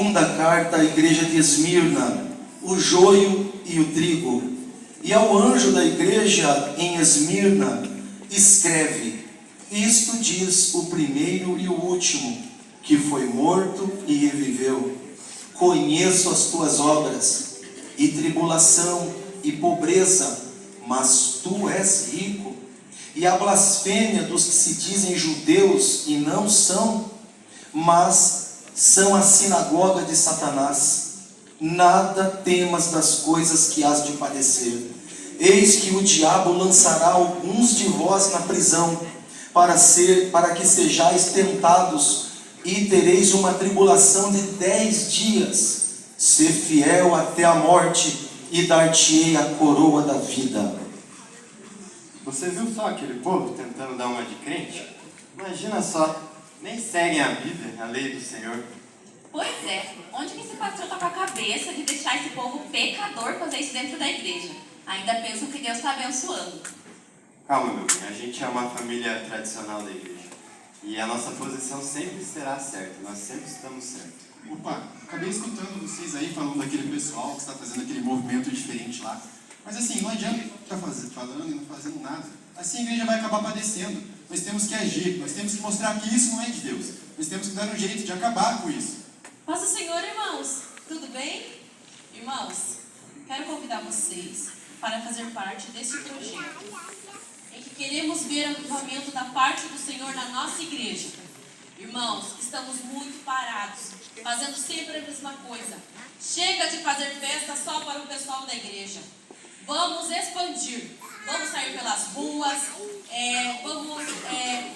Segunda carta à igreja de Esmirna, o joio e o trigo. E ao anjo da igreja em Esmirna, escreve: isto diz o primeiro e o último, que foi morto e reviveu. Conheço as tuas obras, e tribulação e pobreza, mas tu és rico. E a blasfêmia dos que se dizem judeus e não são, mas são a sinagoga de Satanás. Nada temas das coisas que hás de padecer. Eis que o diabo lançará alguns de vós na prisão, para que sejais tentados, e tereis uma tribulação de 10 dias. Sê fiel até a morte, e dar-te-ei a coroa da vida. Você viu só aquele povo tentando dar uma de crente? Imagina só, nem seguem a Bíblia, a lei do Senhor. Pois é, onde que esse pastor tá com a cabeça de deixar esse povo pecador fazer isso dentro da igreja? Ainda pensam que Deus está abençoando. Calma, meu bem, a gente é uma família tradicional da igreja. E a nossa posição sempre será certa, nós sempre estamos certos. Opa, acabei escutando vocês aí falando daquele pessoal que está fazendo aquele movimento diferente lá. Mas assim, não adianta ficar falando e não fazendo nada. Assim a igreja vai acabar padecendo. Nós temos que agir, nós temos que mostrar que isso não é de Deus. Nós temos que dar um jeito de acabar com isso. Paz do Senhor, irmãos. Tudo bem? Irmãos, quero convidar vocês para fazer parte desse projeto, em que queremos ver avivamento da parte do Senhor na nossa igreja. Irmãos, estamos muito parados, fazendo sempre a mesma coisa. Chega de fazer festa só para o pessoal da igreja. Vamos expandir, vamos sair pelas ruas, vamos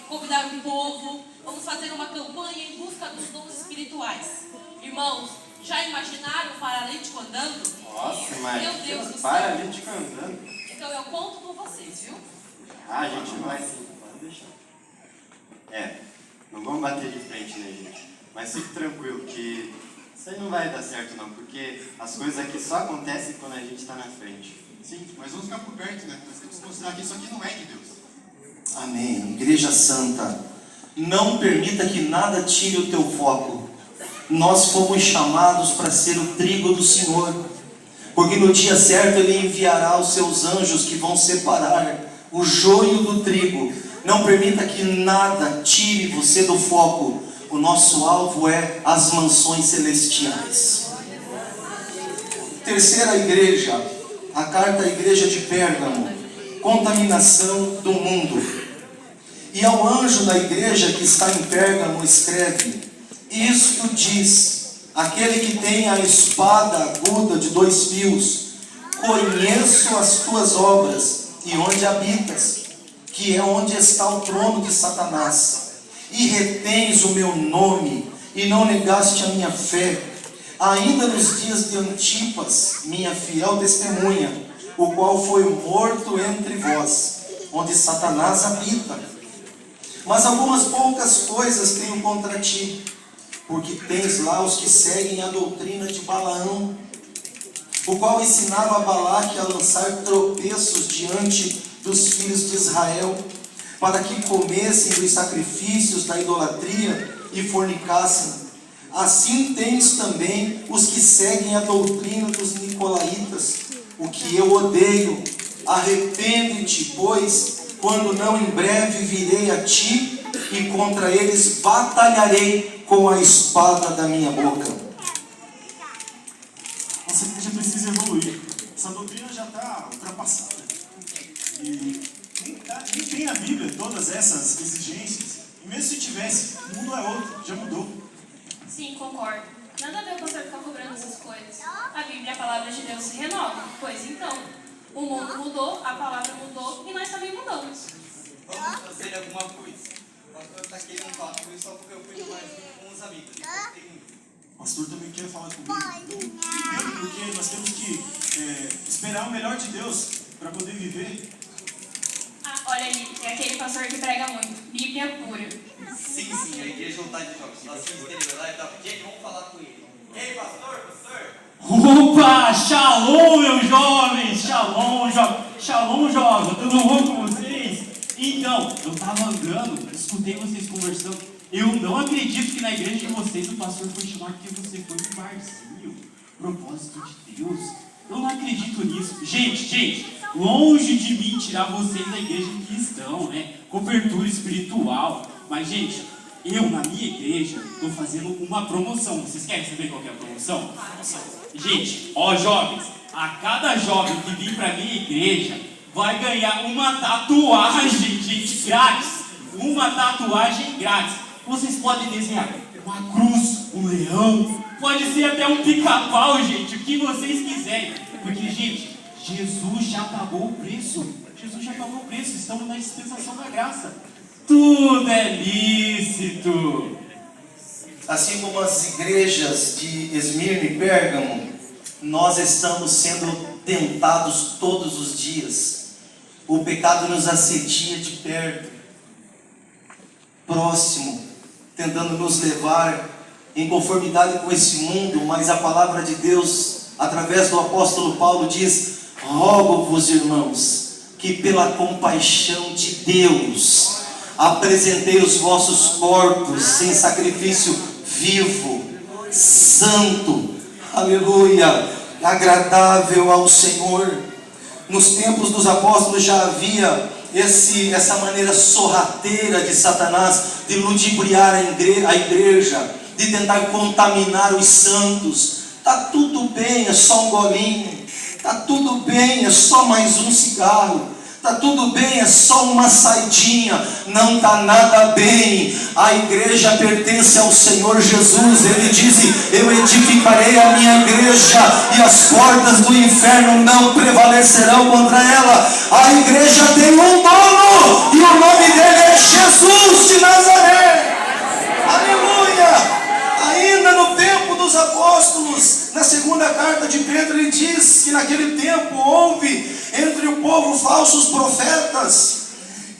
convidar o povo, vamos fazer uma campanha em busca dos dons espirituais. Irmãos, já imaginaram o paralítico andando? Nossa, mas meu Deus do céu. paralítico andando. Então eu conto com vocês, viu? Ah, a gente vai sim, pode deixar. Não vamos bater de frente, né, gente? Mas fique tranquilo que isso aí não vai dar certo não, porque as coisas aqui só acontecem quando a gente está na frente. Sim, mas vamos ficar por perto, né? Nós temos que mostrar que isso aqui não é de Deus. Amém. Igreja Santa, não permita que nada tire o teu foco. Nós fomos chamados para ser o trigo do Senhor, porque no dia certo Ele enviará os seus anjos que vão separar o joio do trigo. Não permita que nada tire você do foco. O nosso alvo é as mansões celestiais. Terceira igreja, a carta à igreja de Pérgamo, contaminação do mundo. E ao anjo da igreja que está em Pérgamo escreve: isto diz aquele que tem a espada aguda de 2 fios: conheço as tuas obras e onde habitas, que é onde está o trono de Satanás, e retens o meu nome, e não negaste a minha fé, ainda nos dias de Antipas, minha fiel testemunha, o qual foi morto entre vós, onde Satanás habita. Mas algumas poucas coisas tenho contra ti, porque tens lá os que seguem a doutrina de Balaão, o qual ensinava a Balaque a lançar tropeços diante dos filhos de Israel, para que comessem dos sacrifícios da idolatria e fornicassem. Assim tens também os que seguem a doutrina dos nicolaítas, o que eu odeio. Arrepende-te, pois, quando não em breve virei a ti, e contra eles batalharei com a espada da minha boca. Nossa igreja precisa evoluir. Essa doutrina já está ultrapassada. E nem tem na Bíblia todas essas exigências. E mesmo se tivesse, o mundo é outro, já mudou. Sim, concordo. Nada a ver o pastor ficar cobrando essas coisas. A Bíblia, a palavra de Deus, se renova. Pois então, o mundo mudou, a palavra mudou e nós também mudamos. Vamos fazer alguma coisa. O pastor está querendo falar comigo só porque eu fui mais com os amigos. O pastor também quer falar comigo. Porque nós temos que esperar o melhor de Deus para poder viver. Ah, olha ali, é aquele pastor que prega muito. Bíblia pura. Sim, a igreja não está de jogos. Nós temos que ter lá e tal. Gente, vamos falar com ele. Ei, pastor. Opa, shalom, meus jovens, shalom, jovem, tudo bom com vocês? Então, eu tava andando, escutei vocês conversando, Eu não acredito que na igreja de vocês o pastor foi chamar porque você foi um barzinho. Propósito de Deus. Eu não acredito nisso. Gente, longe de mim tirar vocês da igreja que estão, né? Cobertura espiritual. Mas, gente, eu na minha igreja estou fazendo uma promoção. Vocês querem saber qual que é a promoção? Gente, ó jovens, a cada jovem que vir para minha igreja vai ganhar uma tatuagem, gente, grátis. Uma tatuagem grátis. Vocês podem desenhar uma cruz, um leão, pode ser até um pica-pau, gente, o que vocês quiserem. Porque, gente, Jesus já pagou o preço. Jesus já pagou o preço. Estamos na dispensação da graça. Tudo é lícito. Assim como as igrejas de Esmirna e Pérgamo, nós estamos sendo tentados todos os dias. O pecado nos assedia de perto, próximo, tentando nos levar em conformidade com esse mundo, mas a palavra de Deus, através do apóstolo Paulo, diz: rogo-vos, irmãos, que pela compaixão de Deus apresentei os vossos corpos em sacrifício vivo, santo, aleluia, agradável ao Senhor. Nos tempos dos apóstolos já havia essa maneira sorrateira de Satanás de ludibriar a igreja, de tentar contaminar os santos. Tá tudo bem, é só um golinho. Tá tudo bem, é só mais um cigarro. Tá tudo bem, é só uma saidinha. Não tá nada bem. A igreja pertence ao Senhor Jesus. Ele disse: eu edificarei a minha igreja e as portas do inferno não prevalecerão contra ela. A igreja tem um dono e o nome dele é Jesus de Nazaré. Aleluia. Ainda no tempo dos apóstolos, na segunda carta de Pedro, ele diz que naquele tempo houve entre o povo falsos profetas,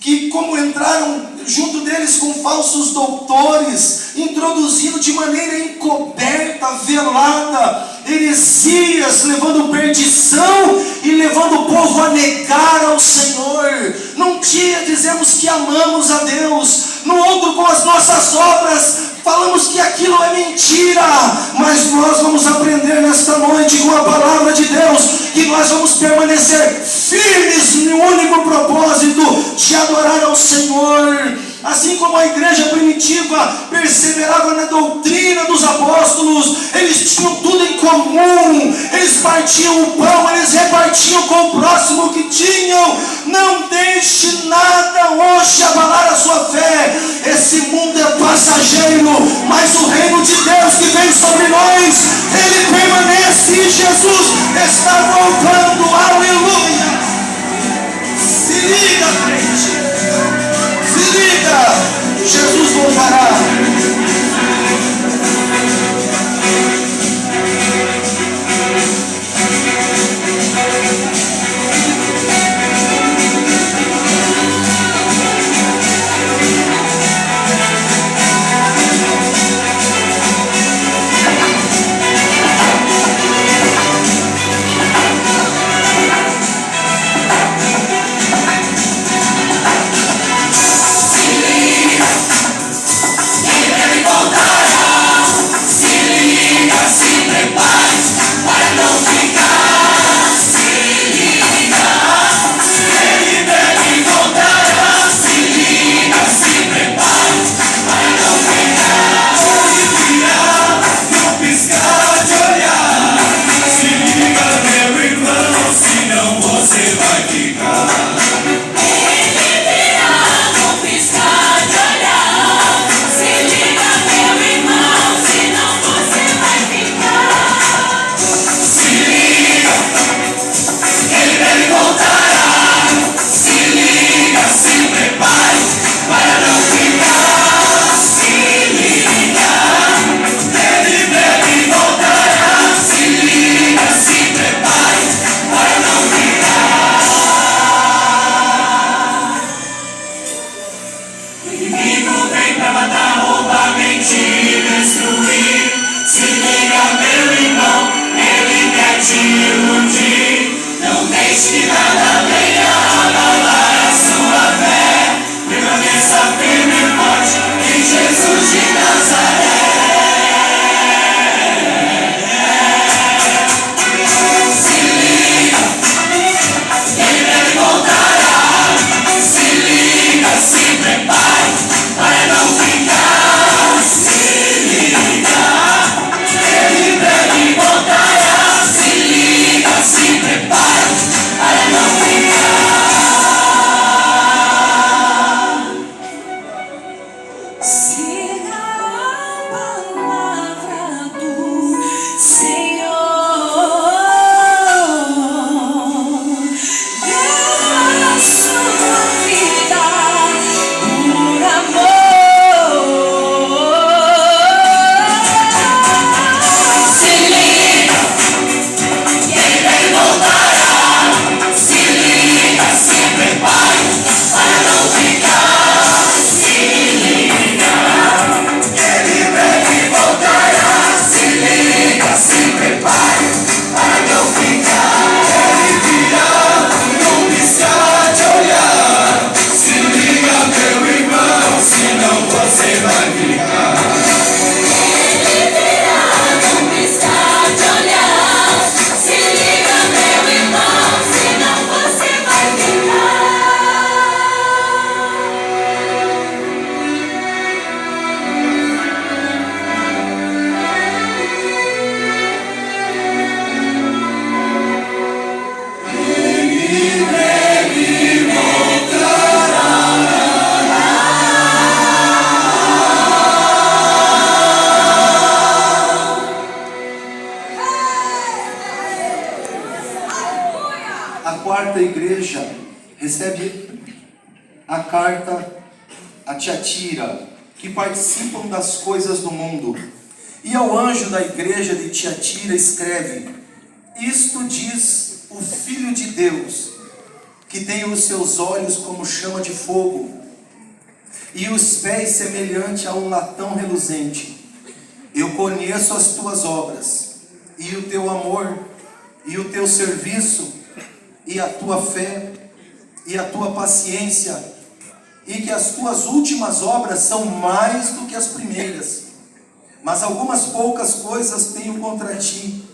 que como entraram junto deles com falsos doutores, introduzindo de maneira encoberta, velada, heresias, levando perdição e levando o povo a negar ao Senhor. Num dia dizemos que amamos a Deus, no outro com as nossas obras falamos que aquilo é mentira, mas nós vamos aprender nesta noite com a palavra de Deus que nós vamos permanecer firmes no único propósito de adorar ao Senhor. Assim como a igreja primitiva perseverava na doutrina dos apóstolos, eles tinham tudo em comum, eles partiam o pão, eles repartiam com o próximo o que tinham. Não deixe nada hoje abalar a sua fé. Esse mundo é passageiro, mas o reino de Deus que vem sobre nós, ele permanece e Jesus está voltando. Aleluia! Se liga, crente! Se liga, Jesus voltará. quarta igreja recebe a carta a Tiatira, que participam das coisas do mundo. E ao anjo da igreja de Tiatira escreve: isto diz o Filho de Deus, que tem os seus olhos como chama de fogo, e os pés semelhante a um latão reluzente. Eu conheço as tuas obras, e o teu amor, e o teu serviço, e a tua fé, e a tua paciência, e que as tuas últimas obras são mais do que as primeiras. Mas algumas poucas coisas tenho contra ti,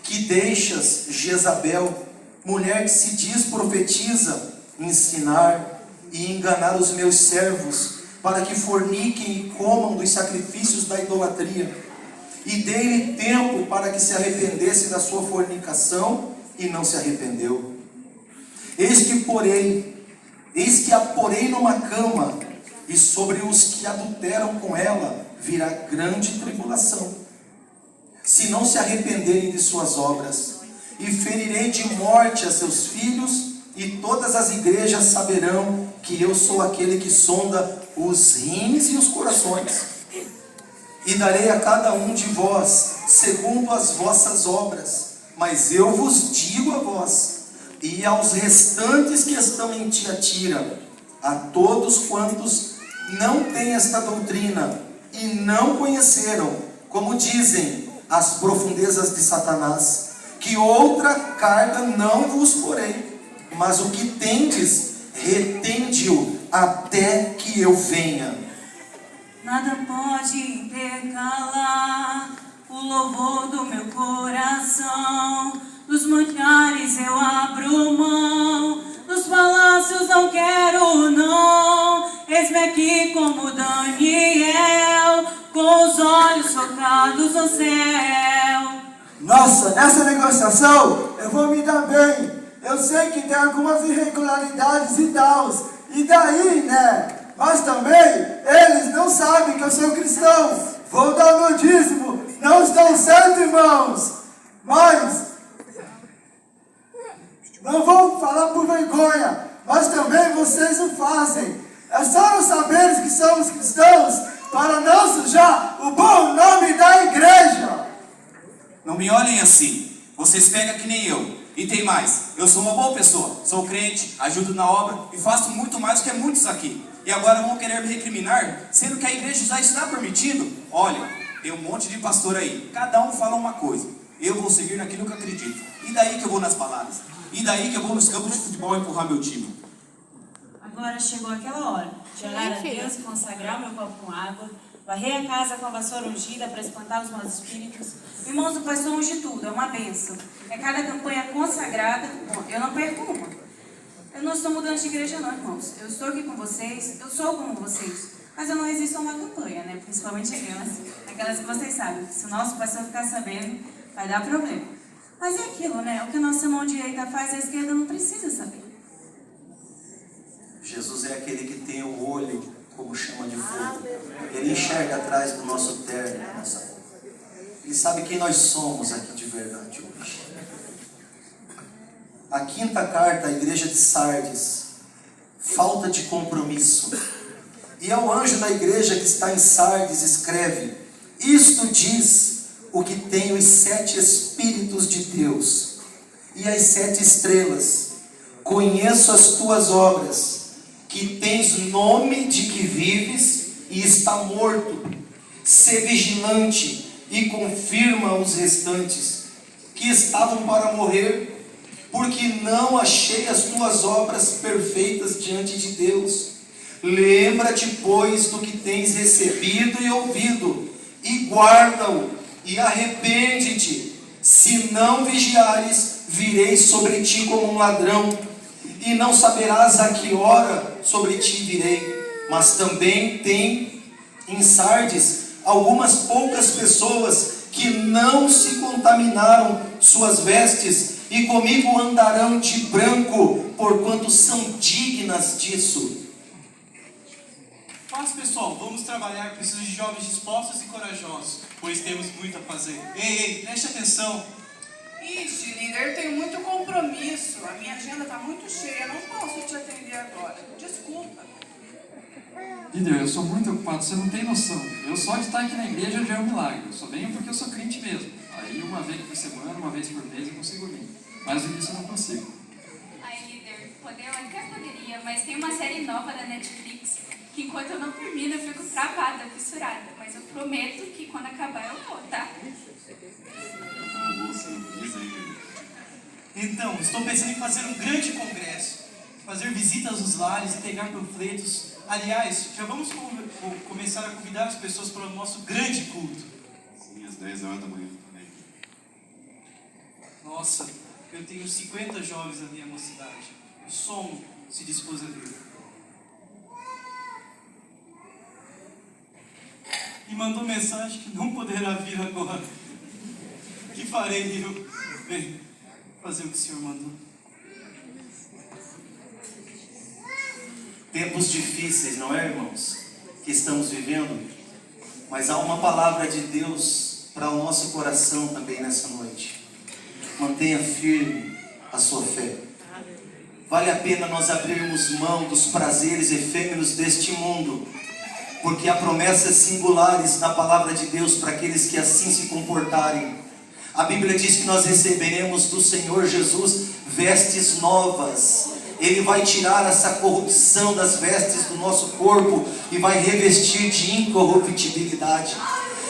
que deixas Jezabel, mulher que se diz profetiza, ensinar e enganar os meus servos, para que forniquem e comam dos sacrifícios da idolatria. E dei-lhe tempo para que se arrependesse da sua fornicação, e não se arrependeu. Eis que a porei numa cama, e sobre os que adulteram com ela virá grande tribulação, se não se arrependerem de suas obras. E ferirei de morte a seus filhos, e todas as igrejas saberão que eu sou aquele que sonda os rins e os corações. E darei a cada um de vós segundo as vossas obras. Mas eu vos digo a vós e aos restantes que estão em Tiatira, a todos quantos não têm esta doutrina e não conheceram, como dizem, as profundezas de Satanás, que outra carga não vos porei, mas o que tendes, retende-o até que eu venha. Nada pode intercalar o louvor do meu coração. Dos manjares eu abro mão, dos palácios não quero não. Eis-me aqui como Daniel, com os olhos focados no céu. Nossa, nessa negociação eu vou me dar bem. Eu sei que tem algumas irregularidades e tal. E daí, né? Mas também, eles não sabem que eu sou cristão. Vou dar meu dízimo. Não estão certo, irmãos. Mas não vou falar por vergonha. Mas também vocês o fazem. É só não saberem que somos cristãos para não sujar o bom nome da igreja. Não me olhem assim. Vocês pegam que nem eu. E tem mais. Eu sou uma boa pessoa. Sou crente, ajudo na obra e faço muito mais do que muitos aqui. E agora vão querer me recriminar, sendo que a igreja já está permitindo? Olha, tem um monte de pastor aí. Cada um fala uma coisa. Eu vou seguir naquilo que eu acredito. E daí que eu vou nas baladas? E daí que eu vou nos campos de futebol empurrar meu time? Agora chegou aquela hora de orar a Deus, consagrar meu copo com água, varrer a casa com a vassoura ungida para espantar os maus espíritos. Irmãos, o pastor unge tudo, é uma bênção. É cada campanha consagrada. Bom, eu não perco uma. Eu não estou mudando de igreja não, irmãos. Eu estou aqui com vocês, eu sou como vocês. Mas eu não resisto a uma campanha, né? Principalmente aquelas que vocês sabem. Se o nosso pastor ficar sabendo, vai dar problema. Mas é aquilo, né? O que a nossa mão direita faz, a esquerda não precisa saber. Jesus é aquele que tem o olho como chama de fogo. Ele enxerga atrás do nosso terno, da nossa roupa. Ele sabe quem nós somos aqui de verdade hoje. A quinta carta à igreja de Sardes, falta de compromisso. E ao anjo da igreja que está em Sardes escreve: isto diz o que tem os 7 Espíritos de Deus e as 7 estrelas. Conheço as tuas obras, que tens nome de que vives e está morto. Sê vigilante e confirma os restantes, que estavam para morrer, porque não achei as tuas obras perfeitas diante de Deus. Lembra-te, pois, do que tens recebido e ouvido, e guarda-o, e arrepende-te. Se não vigiares, virei sobre ti como um ladrão, e não saberás a que hora sobre ti virei. Mas também tem em Sardes algumas poucas pessoas que não se contaminaram suas vestes, e comigo andarão de branco, porquanto são dignas disso. Mas pessoal, vamos trabalhar. Preciso de jovens dispostos e corajosos, pois temos muito a fazer. Ei, preste atenção. Ixi, líder, eu tenho muito compromisso. A minha agenda está muito cheia, não posso te atender agora. Desculpa. Líder, eu sou muito ocupado, você não tem noção. Eu só de estar aqui na igreja já é um milagre. Eu só venho porque eu sou crente mesmo. Aí uma vez por semana, uma vez por mês eu consigo vir. Mas no início eu não consigo. Ai, líder, eu até poderia, mas tem uma série nova da Netflix que enquanto eu não termino eu fico travada, fissurada. Mas eu prometo que quando acabar eu vou, tá? Então, estou pensando em fazer um grande congresso, fazer visitas nos lares e pegar panfletos. Aliás, já vamos começar a convidar as pessoas para o nosso grande culto. Sim, às 10 horas da manhã também. Nossa, eu tenho 50 jovens na minha mocidade. O som se dispôs a vir. E mandou mensagem que não poderá vir agora. O que farei eu? Bem, fazer o que o Senhor mandou. Tempos difíceis, não é, irmãos? Que estamos vivendo. Mas há uma palavra de Deus para o nosso coração também nessa noite. Mantenha firme a sua fé. Vale a pena nós abrirmos mão dos prazeres efêmeros deste mundo, porque há promessas singulares na palavra de Deus para aqueles que assim se comportarem. A Bíblia diz que nós receberemos do Senhor Jesus vestes novas. Ele vai tirar essa corrupção das vestes do nosso corpo e vai revestir de incorruptibilidade.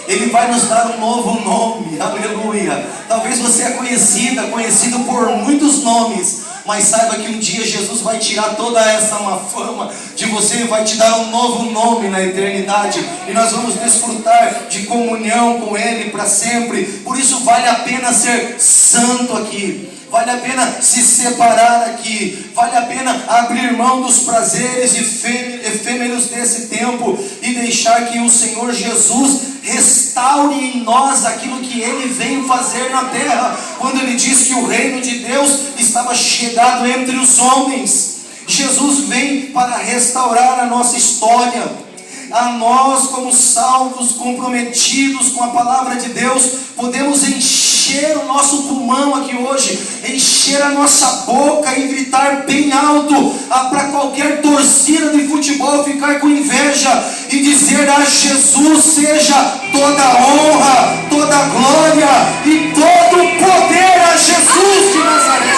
Ele vai nos dar um novo nome, aleluia. Talvez você é conhecido por muitos nomes, mas saiba que um dia Jesus vai tirar toda essa má fama de você e vai te dar um novo nome na eternidade. E nós vamos desfrutar de comunhão com Ele para sempre. Por isso vale a pena ser santo aqui. Vale a pena se separar aqui. Vale a pena abrir mão dos prazeres efêmeros desse tempo e deixar que o Senhor Jesus restaure em nós aquilo que Ele veio fazer na terra, quando Ele diz que o reino de Deus estava chegado entre os homens. Jesus vem para restaurar a nossa história. A nós, como salvos, comprometidos com a palavra de Deus, podemos encher o nosso pulmão aqui hoje, encher a nossa boca e gritar bem alto para qualquer torcida de futebol ficar com inveja e dizer: a Jesus seja toda a honra, toda a glória e todo o poder a Jesus de Nazaré.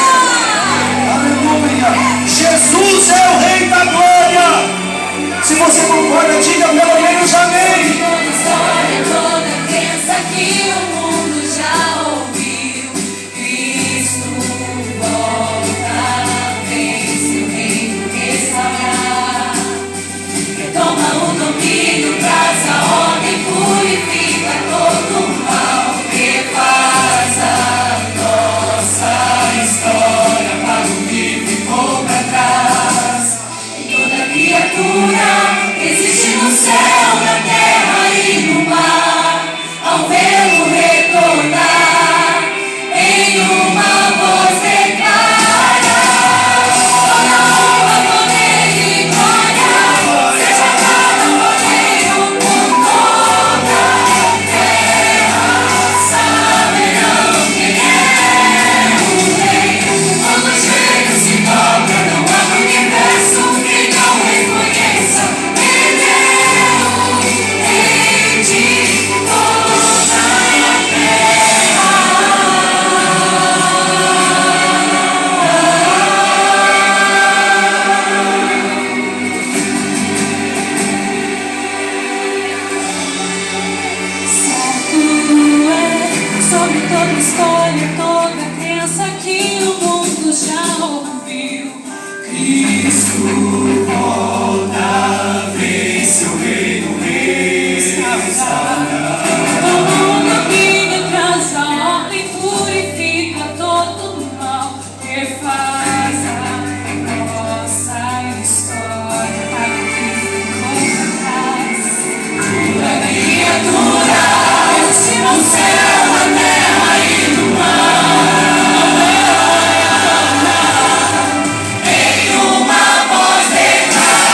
Aleluia! Jesus é o Rei da glória. Se você concorda, diga pelo menos amém. Toda história, toda crença que o mundo já ouviu. Cristo volta, vem seu reino restaurar. Retoma o domínio, traz a ordem, purifica todo o mal. Refaz a nossa história para o que ficou para trás. Toda criatura existe no céu, na terra e no mar, ao vê-lo retornar, em uma voz declara: toda honra, poder e glória seja dada ao Cordeiro por toda a terra. Saberão quem é o Rei, quando os joelhos se dobram, não há universo que não reconheça. Sobre toda história, toda crença que o mundo já ouviu. Cristo volta, vem seu reino restaurar. Todo domínio traz a ordem, purifica todo o mal, refaz a nossa história para o que ficou para trás. Toda criatura existe no céu, na terra e no mar, em uma voz declara: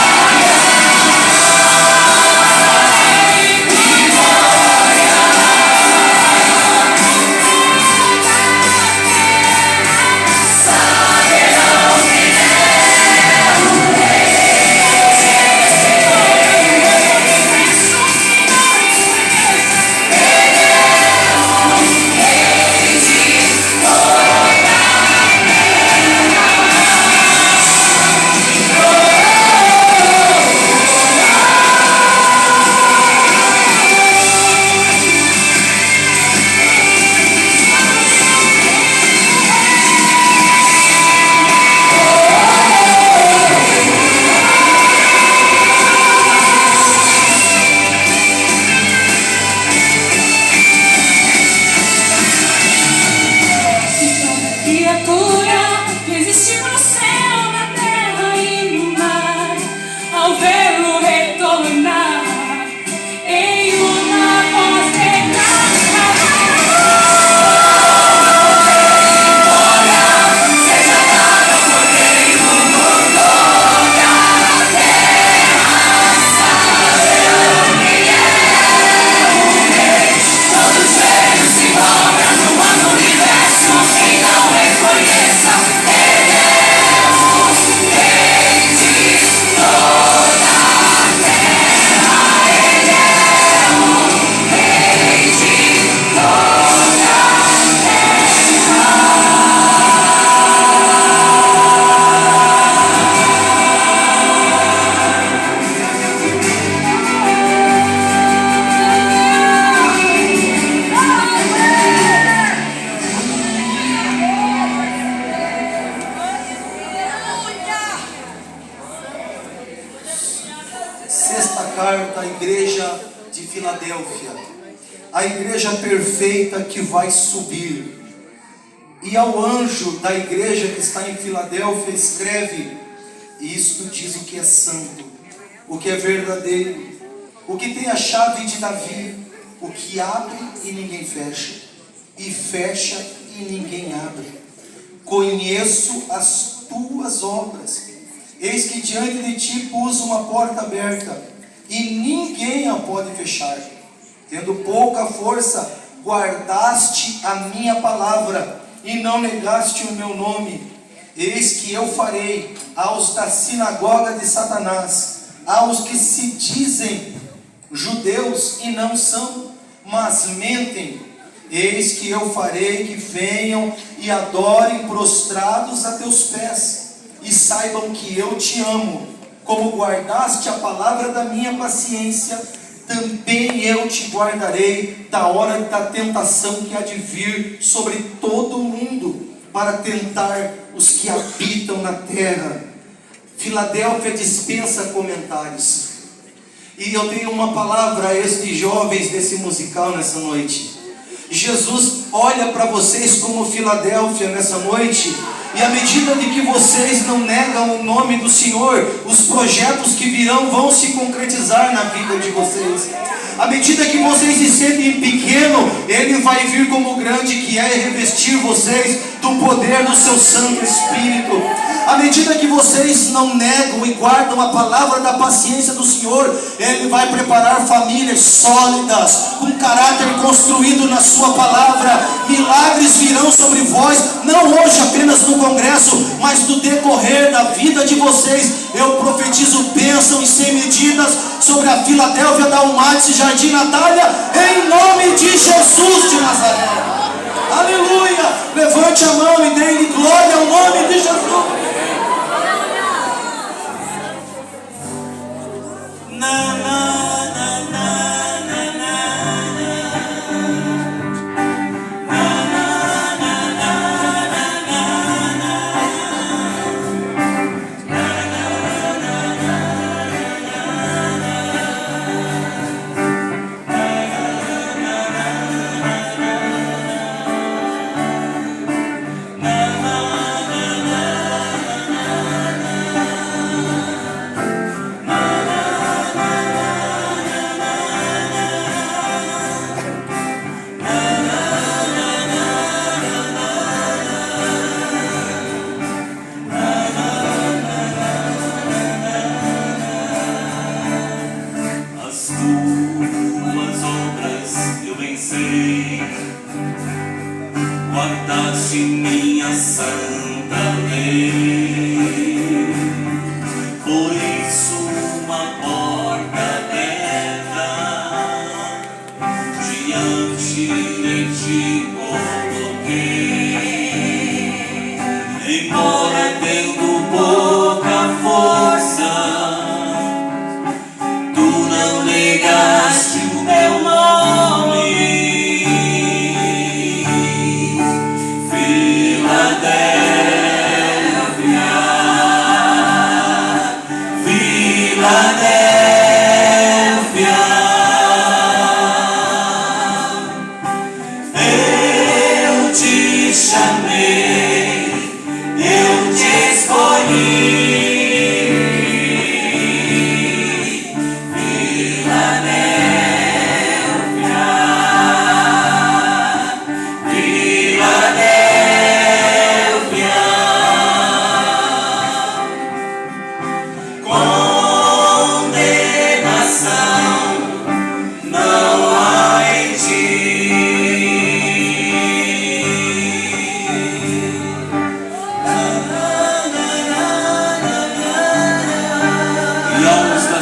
carta à igreja de Filadélfia, a igreja perfeita que vai subir. E ao anjo da igreja que está em Filadélfia escreve: isto diz o que é santo, o que é verdadeiro, o que tem a chave de Davi, o que abre e ninguém fecha, e fecha e ninguém abre. Conheço as tuas obras, eis que diante de ti pus uma porta aberta, e ninguém a pode fechar. Tendo pouca força, guardaste a minha palavra, e não negaste o meu nome. Eis que eu farei aos da sinagoga de Satanás, aos que se dizem judeus e não são, mas mentem, eis que eu farei que venham e adorem prostrados a teus pés, e saibam que eu te amo. Como guardaste a palavra da minha paciência, também eu te guardarei da hora da tentação que há de vir sobre todo o mundo, para tentar os que habitam na terra. Filadélfia dispensa comentários. E eu tenho uma palavra a estes jovens desse musical nessa noite. Jesus olha para vocês como Filadélfia nessa noite, e à medida de que vocês não negam o nome do Senhor, os projetos que virão vão se concretizar na vida de vocês. À medida que vocês se sentem pequeno, Ele vai vir como grande que é, e revestir vocês do poder do seu Santo Espírito. À medida que vocês não negam e guardam a palavra da paciência do Senhor, Ele vai preparar famílias sólidas, com caráter construído na sua palavra. Milagres virão sobre vós, não hoje apenas no congresso, mas no decorrer da vida de vocês. Eu profetizo bênção e sem medidas sobre a Filadélfia, Dalmates e Jardim Natália, em nome de Jesus de Nazaré. Aleluia! Levante a mão e dê-lhe glória ao nome de Jesus. Guardaste minha santa lei, por isso uma porta aberta diante de ti coloquei. Embora tendo pouca força, tu não negaste o meu nome. Eu te chamei, eu te escolhi.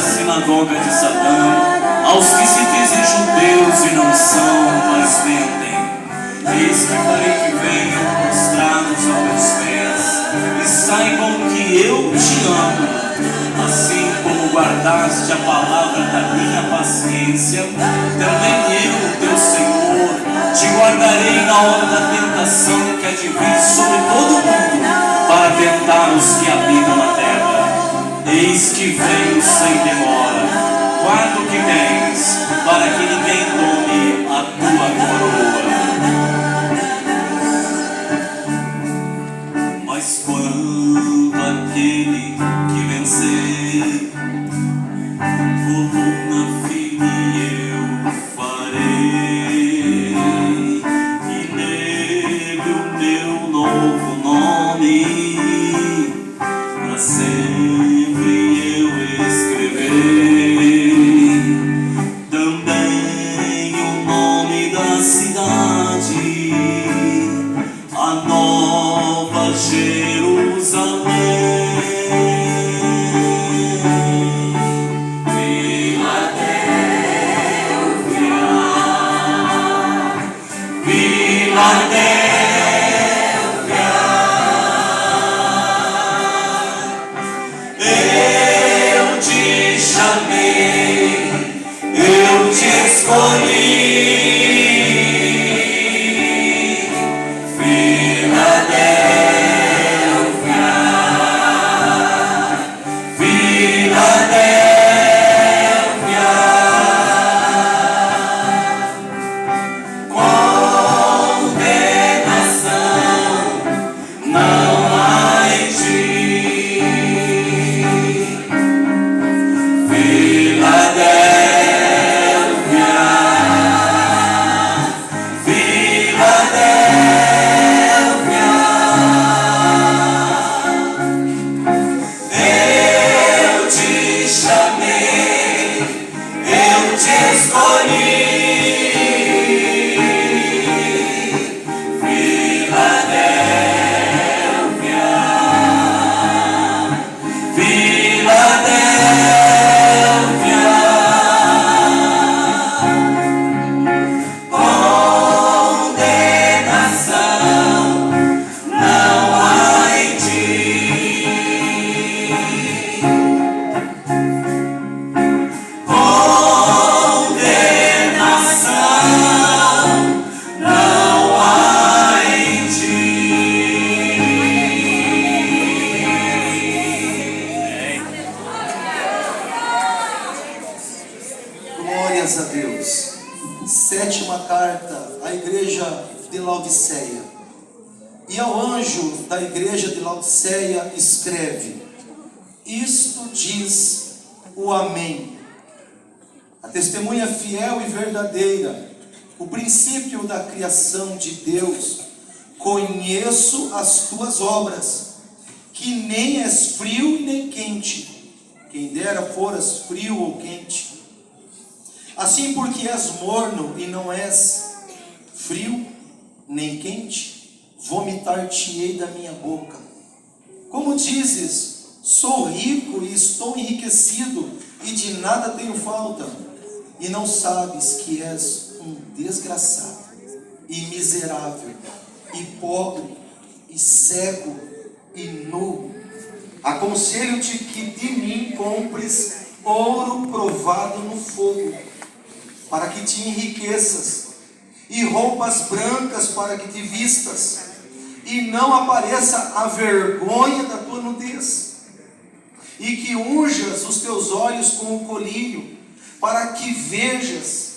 Sinagoga de Satã, aos que se dizem judeus e não são, mas mentem. Eis que farei que venham prostrados aos teus pés, e saibam que eu te amo. Assim como guardaste a palavra da minha paciência, também eu, teu Senhor, te guardarei na hora da tentação que há de vir sobre todo o mundo, para tentar os que habitam na terra. Eis que venho sem demora. guarda o que tens, para que ninguém tome a tua coroa. Mas quando aquele que vencer, coluna firme eu farei, e nele o teu novo nome pra sempre eu escreverei. Também o nome da cidade, a Nova Jerusalém. Eu te chamei, eu te escolhi. Glórias a Deus. Sétima carta à igreja de Laodiceia. E ao anjo da igreja de Laodiceia escreve: isto diz o Amém, a testemunha fiel e verdadeira, o princípio da criação de Deus. Conheço as tuas obras, que nem és frio nem quente. Quem dera foras frio ou quente. Assim, porque és morno e não és frio nem quente, vomitar-te-ei da minha boca. Como dizes, sou rico e estou enriquecido, e de nada tenho falta, e não sabes que és um desgraçado, e miserável, e pobre, e cego, e nu. Aconselho-te que de mim compres ouro provado no fogo, para que te enriqueças, e roupas brancas para que te vistas, e não apareça a vergonha da tua nudez, e que unjas os teus olhos com o colírio, para que vejas.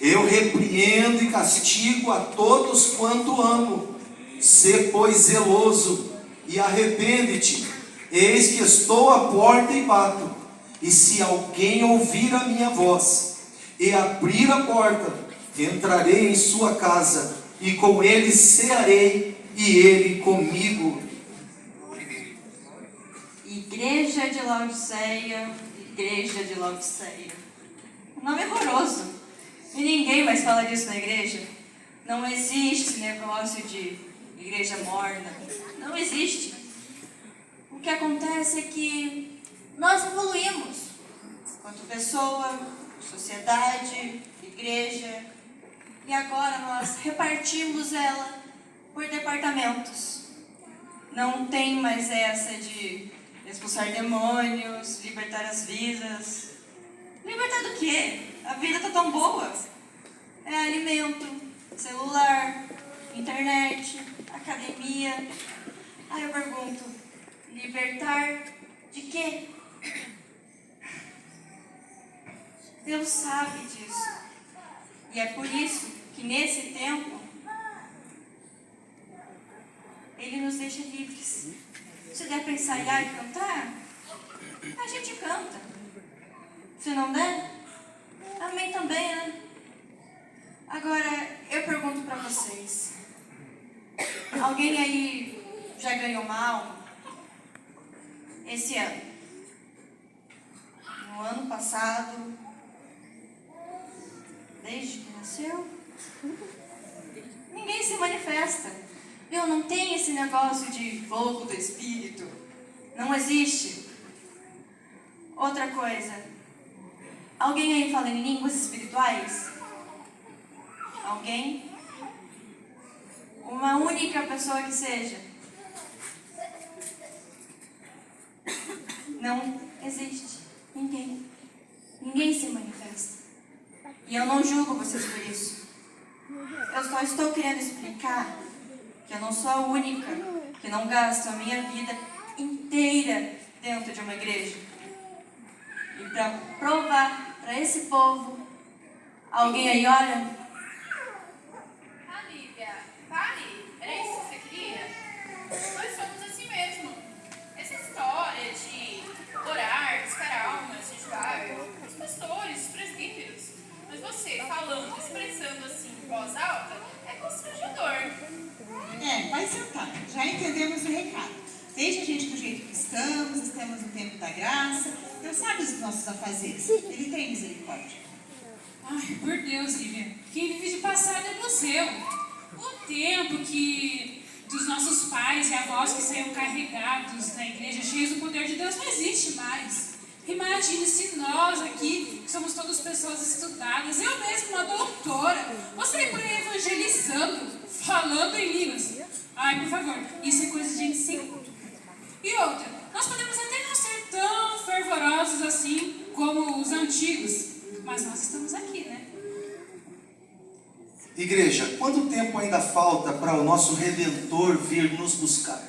Eu repreendo e castigo a todos quanto amo. Sê, pois, zeloso e arrepende-te. Eis que estou à porta e bato, e se alguém ouvir a minha voz e abrir a porta, entrarei em sua casa, e com ele cearei, e ele comigo. Igreja de Laodiceia, igreja de Laodiceia. O nome é horroroso, e ninguém mais fala disso na igreja. Não existe esse negócio de igreja morna, não existe. O que acontece é que nós evoluímos, enquanto pessoa, sociedade, igreja, e agora nós repartimos ela por departamentos. Não tem mais essa de expulsar demônios, libertar as vidas. Libertar do quê? A vida tá tão boa. É alimento, celular, internet, academia. Aí eu pergunto, libertar de quê? Deus sabe disso. E é por isso que nesse tempo, Ele nos deixa livres. Se der para ensaiar e cantar, a gente canta. Se não der, amém também, né? Agora, eu pergunto para vocês. Alguém aí já ganhou mal esse ano? No ano passado? Desde que nasceu? Ninguém se manifesta. Eu não tenho esse negócio de fogo do Espírito. Não existe. Outra coisa. Alguém aí fala em línguas espirituais? Alguém? Uma única pessoa que seja? Não existe. Ninguém. Ninguém se manifesta. E eu não julgo vocês por isso. Eu só estou querendo explicar que eu não sou a única que não gasto a minha vida inteira dentro de uma igreja. E para provar para esse povo, alguém aí olha? Lívia, pare! Era isso que você queria? Nós somos assim mesmo. Essa história de orar, buscar almas, jejuar, os pastores, os presbíteros. Mas você falando, expressando assim em voz alta, é constrangedor. Vai sentar. Já entendemos o recado. Deixa a gente do jeito que estamos no tempo da graça. Deus sabe os nossos afazeres. Ele tem misericórdia. Ai, por Deus, Lívia. Quem vive de passado é museu. O tempo que dos nossos pais e avós que saíam carregados na igreja, cheios do poder de Deus, não existe mais. Imagine-se nós aqui, que somos todas pessoas estudadas, eu mesma, uma doutora, você aí por aí evangelizando, falando em línguas. Ai, por favor, isso é coisa de gente sem culto. E outra, nós podemos até não ser tão fervorosos assim como os antigos, mas nós estamos aqui, né? Igreja, quanto tempo ainda falta para o nosso Redentor vir nos buscar?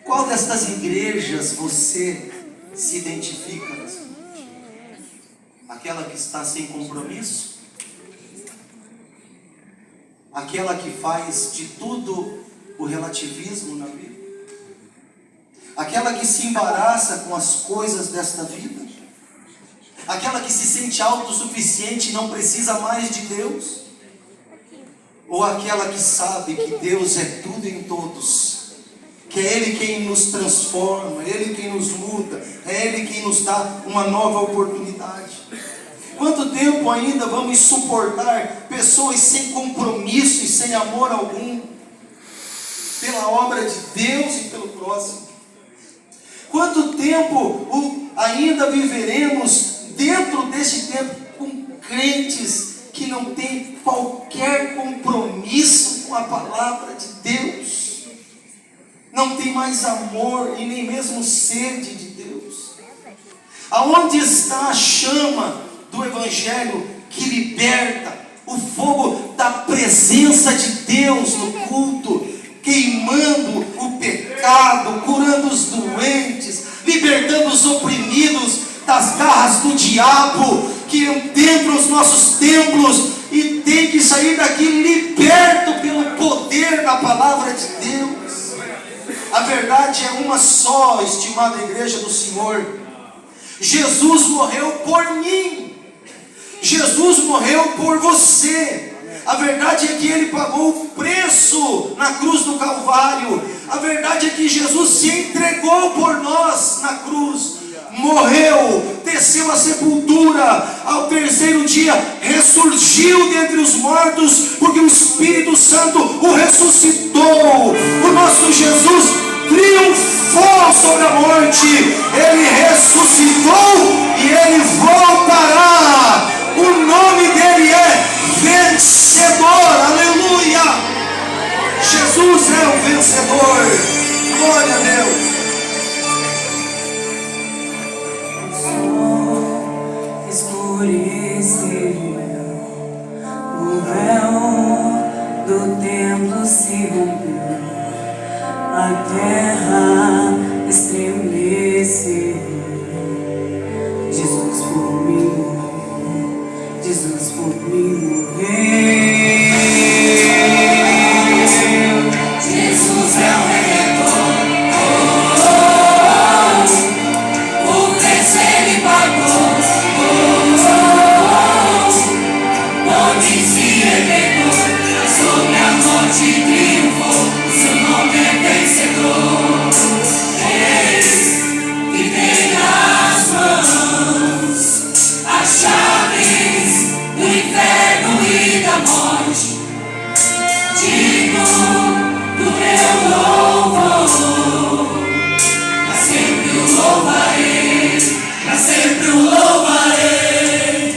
Qual destas igrejas você se identifica nessa noite? Aquela que está sem compromisso? Aquela que faz de tudo o relativismo na vida? Aquela que se embaraça com as coisas desta vida? Aquela que se sente autossuficiente e não precisa mais de Deus? Ou aquela que sabe que Deus é tudo em todos? Que é Ele quem nos transforma, é Ele quem nos muda, é Ele quem nos dá uma nova oportunidade. Quanto tempo ainda vamos suportar pessoas sem compromisso e sem amor algum pela obra de Deus e pelo próximo? Quanto tempo ainda viveremos dentro deste tempo com crentes que não têm qualquer compromisso com a palavra de Deus? Não tem mais amor e nem mesmo sede de Deus? Aonde está a chama do Evangelho que liberta, o fogo da presença de Deus no culto, queimando o pecado, curando os doentes, libertando os oprimidos das garras do diabo, que entra os nossos templos e tem que sair daqui liberto pelo poder da palavra de Deus? A verdade é uma só, estimada igreja do Senhor. Jesus morreu por mim. Jesus morreu por você. A verdade é que Ele pagou o preço na cruz do Calvário. A verdade é que Jesus se entregou por nós na cruz. Morreu, desceu à sepultura, ao terceiro dia ressurgiu dentre os mortos, porque o Espírito Santo o ressuscitou. O nosso Jesus triunfou sobre a morte, Ele ressuscitou e Ele voltará. O nome dEle é vencedor, aleluia. Jesus é o vencedor, glória a Deus. Escureceu, o véu do templo se rompeu, a terra estremeceu. Jesus por mim por mim morreu. Jesus é o Redentor. O preço ele pagou. Por mim se ergueu. Sobre a morte triunfou. Seu nome é vencedor. Eis que tem nas mãos as chaves do inferno e da morte. Digno do meu louvor, pra sempre o louvarei, pra sempre o louvarei.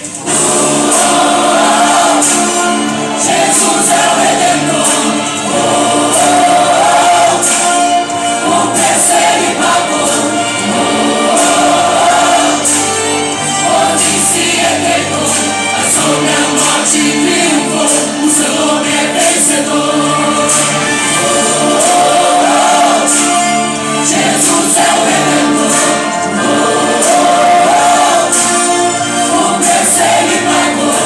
Jesus é o Redentor. O preço ele pagou. Onde se entregou, mas sobre a morte triunfou. O seu nome é vencedor. Jesus é o Redentor. O preço ele pagou.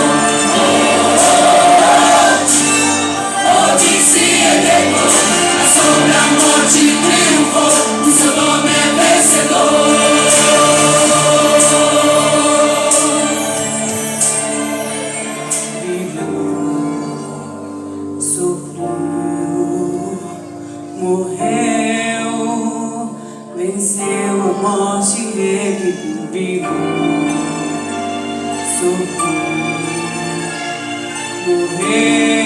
Onde se entregou, mas sobre a morte triunfou. O seu nome é vencedor. Sofreu, morreu, venceu a morte, ele viveu. Sofreu, morreu.